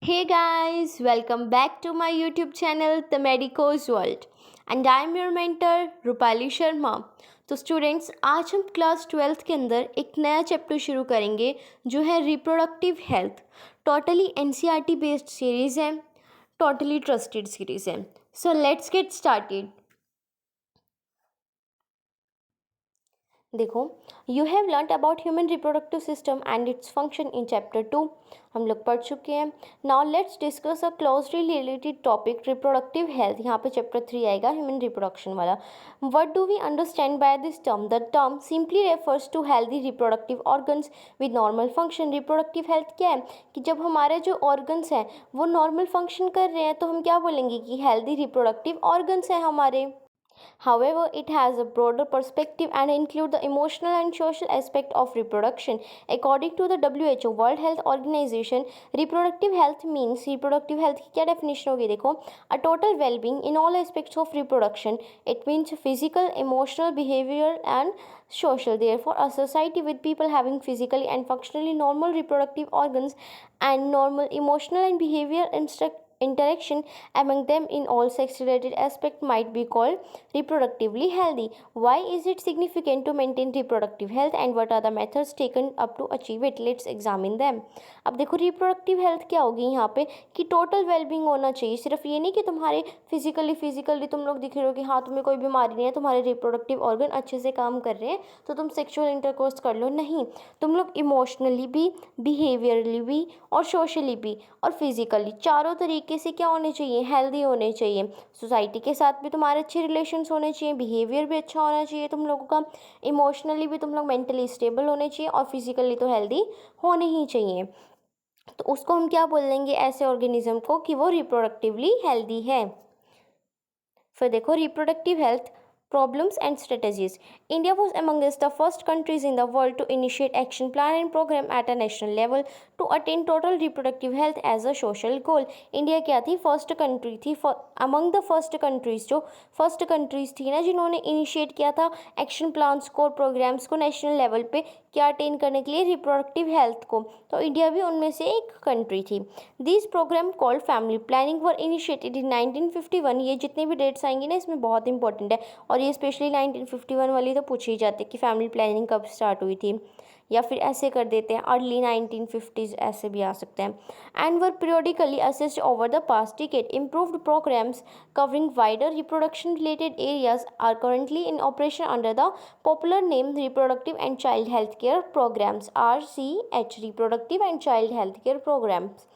Hey guys, welcome back to my YouTube channel The Medico's World and I am your mentor Rupali Sharma. तो students, आज हम class 12th के अंदर एक नया चैप्टर शुरू करेंगे जो है reproductive health. Totally NCERT based series है, टोटली ट्रस्टेड सीरीज़ है। So let's get started. देखो, you have learn about human reproductive system and its function in chapter 2। हम लोग पढ़ चुके हैं। Now let's discuss a closely related topic reproductive health. यहाँ पे चैप्टर 3 आएगा, ह्यूमन रिप्रोडक्शन वाला। What do we understand by this term? The term simply refers to healthy reproductive organs with normal function. Reproductive health क्या है कि जब हमारे जो ऑर्गन्स हैं वो नॉर्मल फंक्शन कर रहे हैं तो हम क्या बोलेंगे कि हेल्दी रिप्रोडक्टिव ऑर्गन्स हैं हमारे। However, it has a broader perspective and includes the emotional and social aspect of reproduction. According to the WHO World Health Organization, reproductive health means reproductive health की क्या definition होगी? देखो, a total well-being in all aspects of reproduction. It means physical, emotional, behavioral and social. Therefore, a society with people having physically and functionally normal reproductive organs and normal emotional and behavioral interaction among them in all sex related aspect might be called reproductively healthy. Why is it significant to maintain reproductive health and what are the methods taken up to achieve it? Let's examine them. अब देखो, reproductive health क्या होगी यहाँ पे कि total wellbeing होना चाहिए। सिर्फ ये नहीं कि तुम्हारे फिजिकली तुम लोग दिख रहे हो कि हाँ तुम्हें कोई बीमारी नहीं है, तुम्हारे रिप्रोडक्टिव ऑर्गन अच्छे से काम कर रहे हैं तो तुम सेक्सुअल इंटरकोर्स कर लो। नहीं, तुम लोग इमोशनली भी, बिहेवियरली भी और सोशली भी और फिजिकली चारों तरीके से क्या होने चाहिए? हेल्दी होने चाहिए। सोसाइटी के साथ भी तुम्हारे अच्छे रिलेशंस होने चाहिए, बिहेवियर भी अच्छा होना चाहिए तुम लोगों का, इमोशनली भी तुम लोग मेंटली स्टेबल होने चाहिए और फिजिकली तो हेल्दी होने ही चाहिए। तो उसको हम क्या बोलेंगे ऐसे ऑर्गेनिज्म को कि वो रिप्रोडक्टिवली हेल्दी है। फिर देखो, reproductive health problems and strategies. India was amongst the first countries in the world to initiate action plan and program at a national level to attain total reproductive health as a social goal. India क्या थी? First country थी, among the first countries, जो first countries थी ना जिन्होंने initiate किया था action plans को और प्रोग्राम्स को नेशनल लेवल पे क्या अटेन करने के लिए? रिप्रोडक्टिव हेल्थ को। तो इंडिया भी उनमें से एक कंट्री थी। This programme called family planning were initiated in 1951। ये जितनी भी डेट्स आएंगी ना इसमें बहुत इंपॉर्टेंट है और ये स्पेशली 1951 वाली तो पूछी ही जाती है कि फैमिली प्लानिंग कब स्टार्ट हुई थी, या फिर ऐसे कर देते हैं अर्ली 1950s, ऐसे भी आ सकते हैं। And were periodically assessed over the past decade. Improved programmes covering wider reproduction related areas are currently in operation under the popular name reproductive and child health care programmes, RCH, reproductive and child health care programmes.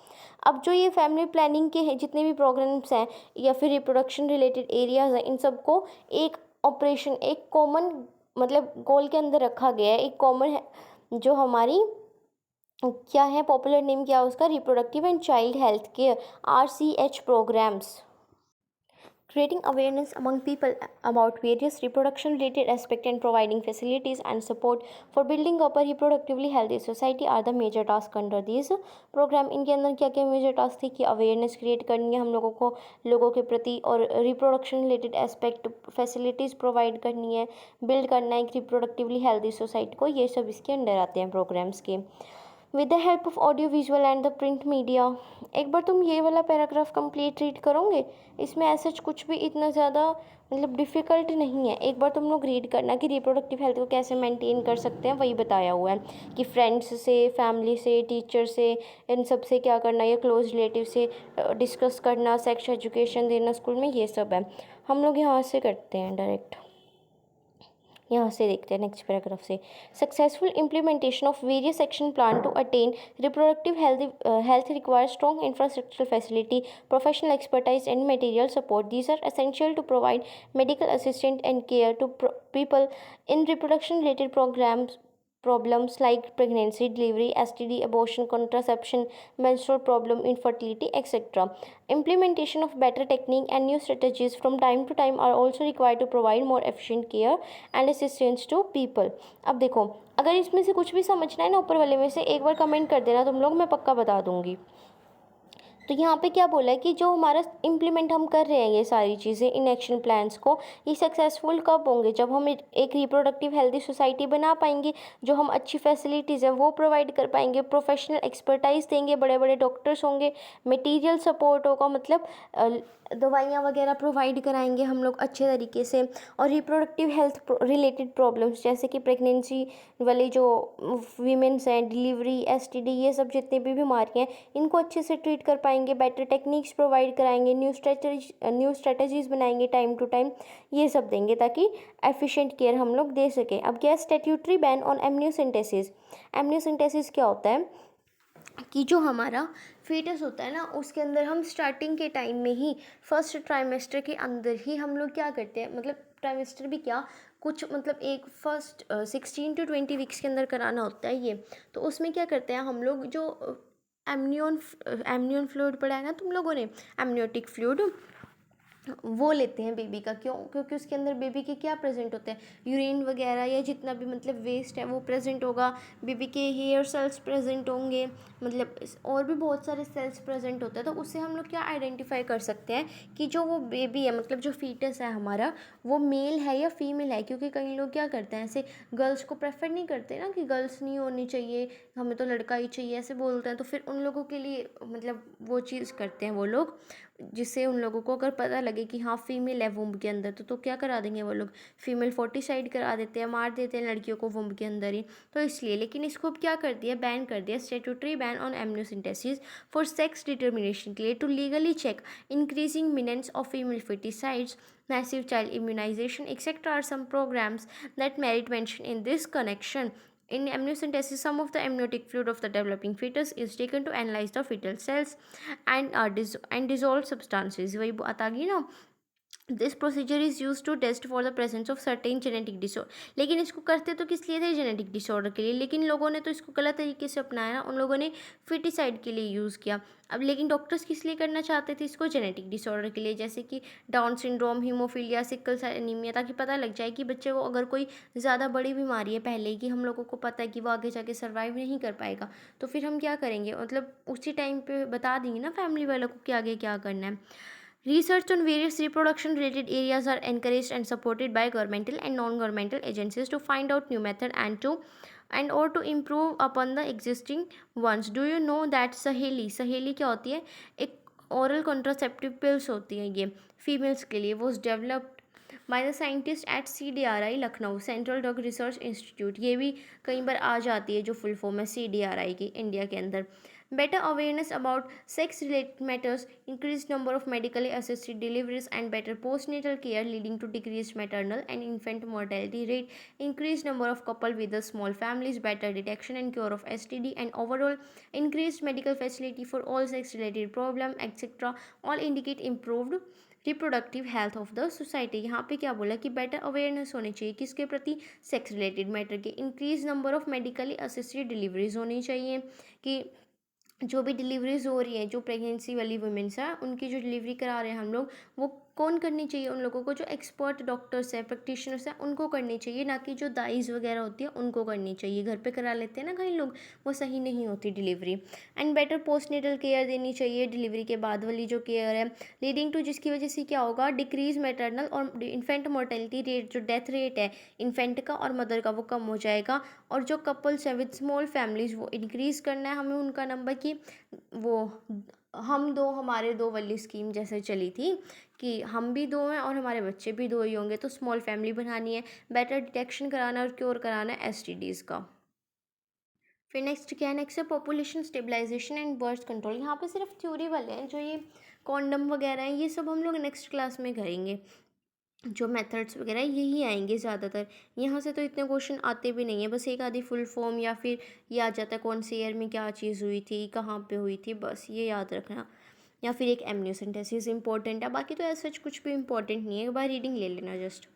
अब जो ये family planning के हैं जितने भी programmes हैं या फिर रिप्रोडक्शन रिलेटेड एरियाज हैं, इन सबको एक ऑपरेशन, एक कॉमन मतलब गोल के अंदर रखा गया है। एक कॉमन है जो हमारी क्या है, पॉपुलर नेम क्या है उसका? Reproductive and child health care, RCH programmes. Creating awareness among people about various reproduction related aspects and providing facilities and support for building up a reproductively healthy society are the major tasks under these program. इनके अंदर क्या क्या major task थी कि awareness create करनी है हम लोगों को लोगों के प्रति, और reproduction related aspect facilities provide करनी है, बिल्ड करना है एक रिप्रोडक्टिवली हेल्दी सोसाइटी को। ये सब इसके अंडर आते हैं प्रोग्राम्स के। With the help of audio visual and the print media. एक बार तुम ये वाला पैराग्राफ कंप्लीट रीड करोगे, इसमें ऐसा कुछ भी इतना ज़्यादा मतलब डिफ़िकल्ट नहीं है। एक बार तुम लोग रीड करना कि रिप्रोडक्टिव हेल्थ को कैसे मेंटेन कर सकते हैं, वही बताया हुआ है कि फ्रेंड्स से, फैमिली से, टीचर से, इन सब से क्या करना, या क्लोज रिलेटिव से डिस्कस करना, सेक्स एजुकेशन देना स्कूल में, ये सब है। हम लोग यहाँ से करते हैं डायरेक्ट। यहाँ से देखते हैं नेक्स्ट पैराग्राफ से। Successful implementation of various action plan to attain reproductive health require strong infrastructural facility, professional expertise and material support. These are essential to provide medical assistant and care to people in reproduction related problems like pregnancy, delivery, STD, abortion, contraception, menstrual problem, infertility, etc. Implementation of better technique and new strategies from time to time are also required to provide more efficient care and assistance to people. अब देखो, अगर इसमें से कुछ भी समझना है ना ऊपर वाले में से, एक बार कमेंट कर देना तुम लोग, मैं पक्का बता दूंगी। तो यहाँ पे क्या बोला है कि जो हमारा इम्प्लीमेंट हम कर रहे हैं ये सारी चीज़ें इन एक्शन प्लान्स को, ये सक्सेसफुल कब होंगे, जब हम एक रिप्रोडक्टिव हेल्दी सोसाइटी बना पाएंगे, जो हम अच्छी फैसिलिटीज़ हैं वो प्रोवाइड कर पाएंगे, प्रोफेशनल एक्सपर्टाइज देंगे, बड़े बड़े डॉक्टर्स होंगे, मटेरियल सपोर्ट होगा, मतलब दवाइयाँ वगैरह प्रोवाइड कराएंगे हम लोग अच्छे तरीके से, और रिप्रोडक्टिव हेल्थ रिलेटेड प्रॉब्लम्स जैसे कि प्रेगनेंसी वाली जो वीमेंस हैं, डिलीवरी, एसटीडी, ये सब जितनी भी बीमारियाँ हैं इनको अच्छे से ट्रीट कर पाएंगे, बेटर टेक्निक्स प्रोवाइड कराएंगे, न्यू स्ट्रेटजीज बनाएंगे टाइम टू टाइम, ये सब देंगे ताकि एफिशिएंट केयर हम लोग दे सकें। अब क्या, statutory ban on amniocentesis. Amniocentesis क्या होता है कि जो हमारा फीटस होता है ना, उसके अंदर हम स्टार्टिंग के टाइम में ही फर्स्ट ट्राइमेस्टर के अंदर ही हम लोग क्या करते हैं, मतलब ट्राइमेस्टर भी क्या, कुछ मतलब एक फर्स्ट 16 to 20 वीक्स के अंदर कराना होता है ये। तो उसमें क्या करते हैं हम लोग, जो एमनियन फ्लूइड पढ़ा है ना तुम लोगों ने, एमनियोटिक फ्लूइड, वो लेते हैं बेबी का। क्यों? क्योंकि उसके अंदर बेबी के क्या प्रेजेंट होते हैं, यूरिन वगैरह या जितना भी मतलब वेस्ट है वो प्रेजेंट होगा, बेबी के हेयर सेल्स प्रेजेंट होंगे, मतलब और भी बहुत सारे सेल्स प्रेजेंट होते हैं। तो उससे हम लोग क्या आइडेंटिफाई कर सकते हैं कि जो वो बेबी है, मतलब जो फीटस है हमारा, वो मेल है या फीमेल है। क्योंकि कई लोग क्या करते हैं, ऐसे गर्ल्स को प्रेफर नहीं करते ना कि गर्ल्स नहीं होनी चाहिए, हमें तो लड़का ही चाहिए, ऐसे बोलते हैं। तो फिर उन लोगों के लिए मतलब वो चीज़ करते हैं वो लोग, जिससे उन लोगों को अगर पता लगे कि हाँ फीमेल है वुम्ब के अंदर, तो क्या करा देंगे वो लोग, फीमेल फोर्टिसाइड करा देते हैं, मार देते हैं लड़कियों को वुम्ब के अंदर ही। तो इसलिए, लेकिन इसको अब क्या कर दिया, बैन कर दिया, statutory ban on amniocentesis for sex determination के लिए, to legally check increasing menace of female foeticides, massive child immunization, etc. are some programs that merit mention in this connection. In amniocentesis, some of the amniotic fluid of the developing fetus is taken to analyze the fetal cells and dissolved substances. वही बात आ गई ना, this procedure is use to test for the presence of certain genetic disorder. लेकिन इसको करते तो किस लिए थे, जेनेटिक डिसऑर्डर के लिए, लेकिन लोगों ने तो इसको गलत तरीके से अपनाया ना, उन लोगों ने फिटिसाइड के लिए यूज़ किया। अब लेकिन डॉक्टर्स किस लिए करना चाहते थे इसको, जेनेटिक डिसऑर्डर के लिए, जैसे कि Down syndrome, haemophilia, sickle cell anaemia, ताकि पता लग जाए कि बच्चे को अगर कोई ज़्यादा बड़ी बीमारी है पहले ही, कि हम लोगों को पता है कि वो आगे जाके सर्वाइव नहीं कर पाएगा, तो फिर हम क्या करेंगे, मतलब उसी टाइम पे बता देंगे ना फैमिली वालों को कि आगे क्या करना है। Research on various reproduction related areas are encouraged and supported by governmental and non-governmental agencies to find out new method and or to improve upon the existing ones. Do you know that सहेली क्या होती है, एक oral contraceptive pills होती है ये females के लिए, वो developed by the scientist at CDRI Lucknow, central drug research institute. ये भी कई बार आ जाती है जो फुल फॉर्म है CDRI की इंडिया के अंदर। Better awareness about sex-related matters, increased number of medically assisted deliveries and better postnatal care leading to decreased maternal and infant mortality rate, increased number of couple with the small families, better detection and cure of STD, and overall increased medical facility for all sex-related problem, etc. all indicate improved reproductive health of the society. यहाँ पे क्या बोला कि better awareness होनी चाहिए किसके प्रति, sex related matter के, increase number of medically assisted deliveries होनी चाहिए, कि जो भी डिलीवरीज हो रही हैं, जो प्रेगनेंसी वाली वुमेंस हैं उनकी जो डिलीवरी करा रहे हैं हम लोग, वो कौन करनी चाहिए, उन लोगों को जो एक्सपर्ट डॉक्टर्स हैं, प्रैक्टिशनर्स हैं, उनको करनी चाहिए, ना कि जो दाइज वगैरह होती है उनको करनी चाहिए। घर पे करा लेते हैं ना कई लोग, वो सही नहीं होती delivery. And better postnatal care देनी चाहिए, डिलीवरी के बाद वाली जो केयर है, लीडिंग टू जिसकी वजह से क्या होगा, डिक्रीज मैटरनल और इन्फेंट मोर्टेलिटी रेट, जो डेथ रेट है इन्फेंट का और मदर का, वो कम हो जाएगा। और जो कपल्स हैं विद स्मॉल फैमिलीज, वो इंक्रीज़ करना है हमें उनका नंबर, कि वो हम दो हमारे दो वाली स्कीम जैसे चली थी, कि हम भी दो हैं और हमारे बच्चे भी दो ही होंगे, तो स्मॉल फैमिली बनानी है, बेटर डिटेक्शन कराना और क्योर कराना है STDs का। फिर नेक्स्ट क्या है, नेक्स्ट है population stabilisation and birth control. यहाँ पे सिर्फ थ्योरी वाले हैं, जो ये कॉन्डम वगैरह हैं ये सब हम लोग नेक्स्ट क्लास में करेंगे, जो मेथड्स वगैरह यही आएंगे ज़्यादातर। यहाँ से तो इतने क्वेश्चन आते भी नहीं है, बस एक आधी फुल फॉर्म या फिर ये आ जाता है कौन से ईयर में क्या चीज़ हुई थी, कहाँ पे हुई थी, बस ये याद रखना। या फिर एक एमनियोसेंटेसिस इंपॉर्टेंट है, बाकी तो ऐसा कुछ भी इंपॉर्टेंट नहीं है, एक बार रीडिंग ले लेना जस्ट।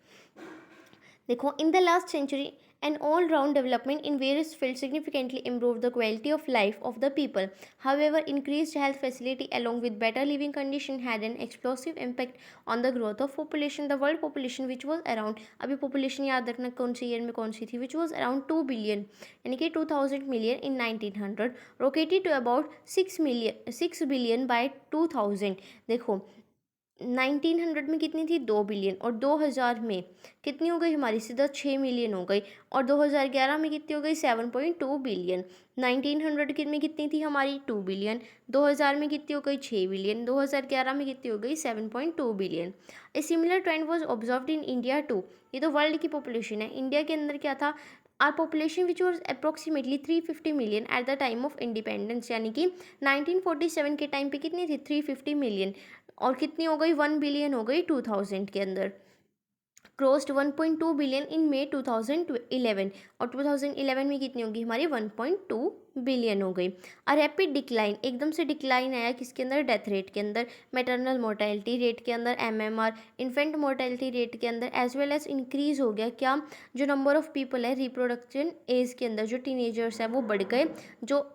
देखो, in the last century An all-round development in various fields significantly improved the quality of life of the people. However, increased health facility along with better living condition had an explosive impact on the growth of population. The world population which was around, अभी population याद रखना कौन सी year में कौन सी थी, which was around 2 billion यानी कि 2000 million in 1900 rocketed to about 6 billion by 2000. देखो 1900 में कितनी थी 2 बिलियन, और 2000 में कितनी हो गई हमारी, सीधा 6 मिलियन हो गई, और 2011 में कितनी हो गई 7.2 बिलियन। 1900 में कितनी थी हमारी 2 बिलियन, 2000 में कितनी हो गई 6 बिलियन, 2011 में कितनी हो गई 7.2 billion. A similar trend was observed in India too. ये तो वर्ल्ड की पॉपुलेशन है, इंडिया के अंदर क्या था, are population which was approximately 350 million at the time of independence, यानी कि 1947 के टाइम पे कितनी थी 350 मिलियन, और कितनी हो गई 1 बिलियन हो गई 2000 के अंदर, क्रॉस्ड 1.2 बिलियन इन मे 2011, और 2011 में कितनी होगी हमारी 1.2 बिलियन हो गई। अ रैपिड डिक्लाइन, एकदम से डिक्लाइन आया किसके अंदर, डेथ रेट के अंदर, मैटरनल मोर्टेलिटी रेट के अंदर, एमएमआर इन्फेंट मोर्टेलिटी रेट के अंदर, एज वेल एज इंक्रीज हो गया क्या, जो नंबर ऑफ पीपल है रिप्रोडक्शन एज के अंदर, जो टीनेजर्स है वो बढ़ गए, जो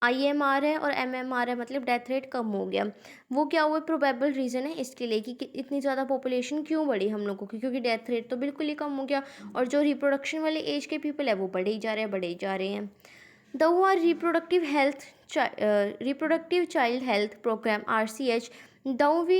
आईएमआर है और एमएमआर है मतलब डेथ रेट कम हो गया। वो क्या हुआ, प्रोबेबल रीज़न है इसके लिए कि इतनी ज़्यादा पॉपुलेशन क्यों बढ़ी हम लोगों की, क्योंकि डेथ रेट तो बिल्कुल ही कम हो गया, और जो रिप्रोडक्शन वाले एज के पीपल है वो बढ़े ही जा रहे हैं, बढ़े ही जा रहे हैं। द हुआ reproductive child health program RCH, though we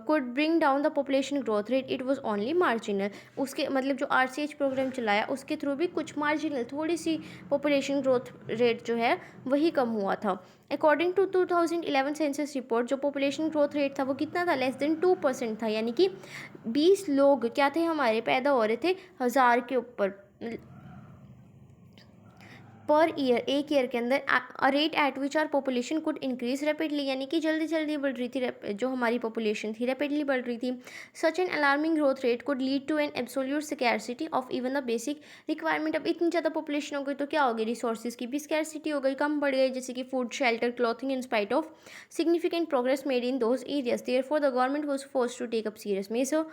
could bring down the population growth rate, it was only marginal. उसके मतलब जो RCH प्रोग्राम चलाया उसके थ्रू भी कुछ मार्जिनल थोड़ी सी पॉपुलेशन ग्रोथ रेट जो है वही कम हुआ था। अकॉर्डिंग टू 2011 सेंसस रिपोर्ट, जो पॉपुलेशन ग्रोथ रेट था वो कितना था, लेस देन 2% था, यानी कि 20 लोग क्या थे हमारे पैदा हो रहे थे 1000 के ऊपर पर ईयर, एक ईयर के अंदर। A rate at which are population could increase rapidly, यानी कि जल्दी जल्दी बढ़ रही थी, जो हमारी पॉपुलेशन थी रैपिडली बढ़ रही थी। Such an alarming growth rate could lead to an absolute scarcity of even the basic requirement. अब इतनी ज़्यादा पॉपुलेशन हो गई तो क्या हो गई, रिसोर्सेज की भी स्कैरसिटी हो गई, कम बढ़ गई, जैसे कि food, shelter, clothing, in spite of significant progress made in those areas. Therefore the government was forced to take up serious measure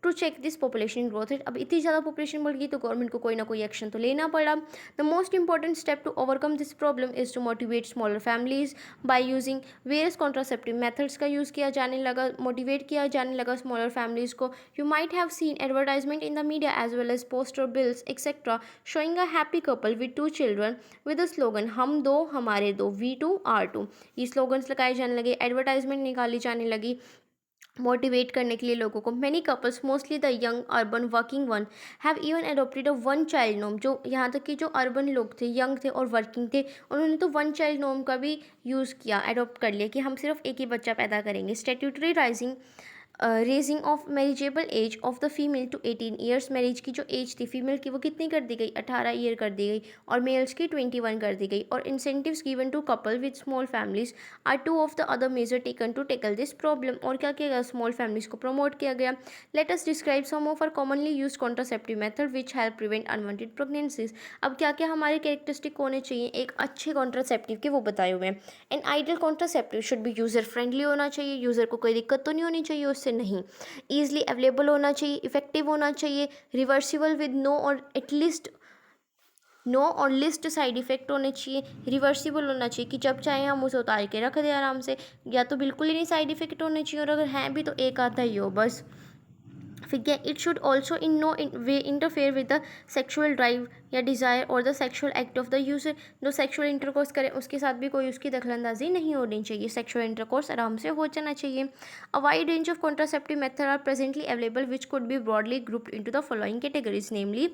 to check this population growth rate. अब इतनी ज़्यादा पॉपुलेशन बढ़ गई तो गवर्नमेंट को कोई ना कोई एक्शन तो लेना पड़ा। The most important step to overcome this problem is to motivate smaller families by using various contraceptive methods का यूज़ किया जाने लगा, मोटिवेट किया जाने लगा स्मॉलर फैमिलीज़ को। You might have seen advertisement in the media as well as poster bills etcetera showing a happy couple with 2 children with the slogan हम दो हमारे दो, V2R2। ये स्लोगन्स लगाए जाने लगे, एडवर्टाइजमेंट निकाली जाने लगी मोटिवेट करने के लिए लोगों को। Many couples, mostly the young urban working one, have even adopted a 1 child norm. जो यहाँ तक कि जो अर्बन लोग थे, यंग थे और वर्किंग थे, उन्होंने तो 1 चाइल्ड नॉर्म का भी यूज़ किया, एडोप्ट कर लिया कि हम सिर्फ एक ही बच्चा पैदा करेंगे। Statutory raising of marriageable age of the female to 18 years. Marriage की जो एज थी फीमेल की वो कितनी कर दी गई, 18 ईयर कर दी गई, और मेल्स की 21 कर दी गई। और incentives given to couple with small families are 2 of the other measure taken to tackle this problem. और क्या किया गया, स्मॉल फैमिलीज को प्रमोट किया गया। Let us describe some of are commonly use contraceptive method which help prevent unwanted pregnancies. अब क्या क्या हमारे कैरेक्टरिस्टिक होने चाहिए एक अच्छे कॉन्ट्रासेप्टिव के, वो बताए हुए हैं। An ideal contraceptive should be user friendly होना चाहिए, यूजर को कोई दिक्कत तो नहीं होनी चाहिए उससे, नहीं, ईजिली अवेलेबल होना चाहिए, इफेक्टिव होना चाहिए, रिवर्सिबल विद नो और लिस्ट साइड इफेक्ट होने चाहिए, रिवर्सिबल होना चाहिए कि जब चाहे हम उसे उतार के रख दें आराम से, या तो बिल्कुल ही नहीं साइड इफेक्ट होने चाहिए, और अगर हैं भी तो एक आधा ही हो बस। फिर क्या, it should also in no way interfere with the sexual drive या डिज़ायर और the sexual act of the user. जो सेक्शुअल इंटरकोर्स करे उसके साथ भी कोई उसकी दखलंदाजी नहीं होनी चाहिए, सेक्शुअल इंटरकोर्स आराम से हो जाना चाहिए। A wide range of contraceptive method are presently available which could be broadly grouped into the following categories, namely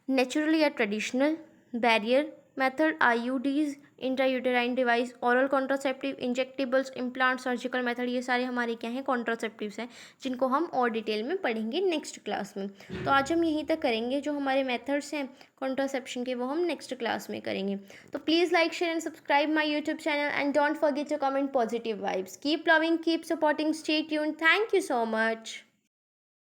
natural या traditional, barrier method, IUDs, intrauterine device, oral contraceptive, injectables, implant, surgical method. ये सारे हमारे क्या हैं, contraceptives हैं, जिनको हम और डिटेल में पढ़ेंगे नेक्स्ट क्लास में। तो आज हम यहीं तक करेंगे, जो हमारे मेथड्स हैं कॉन्ट्रासेप्शन के वो हम नेक्स्ट क्लास में करेंगे। तो please like, share and subscribe my YouTube channel and don't forget to comment positive vibes. Keep loving, keep supporting, stay tuned. Thank you so much.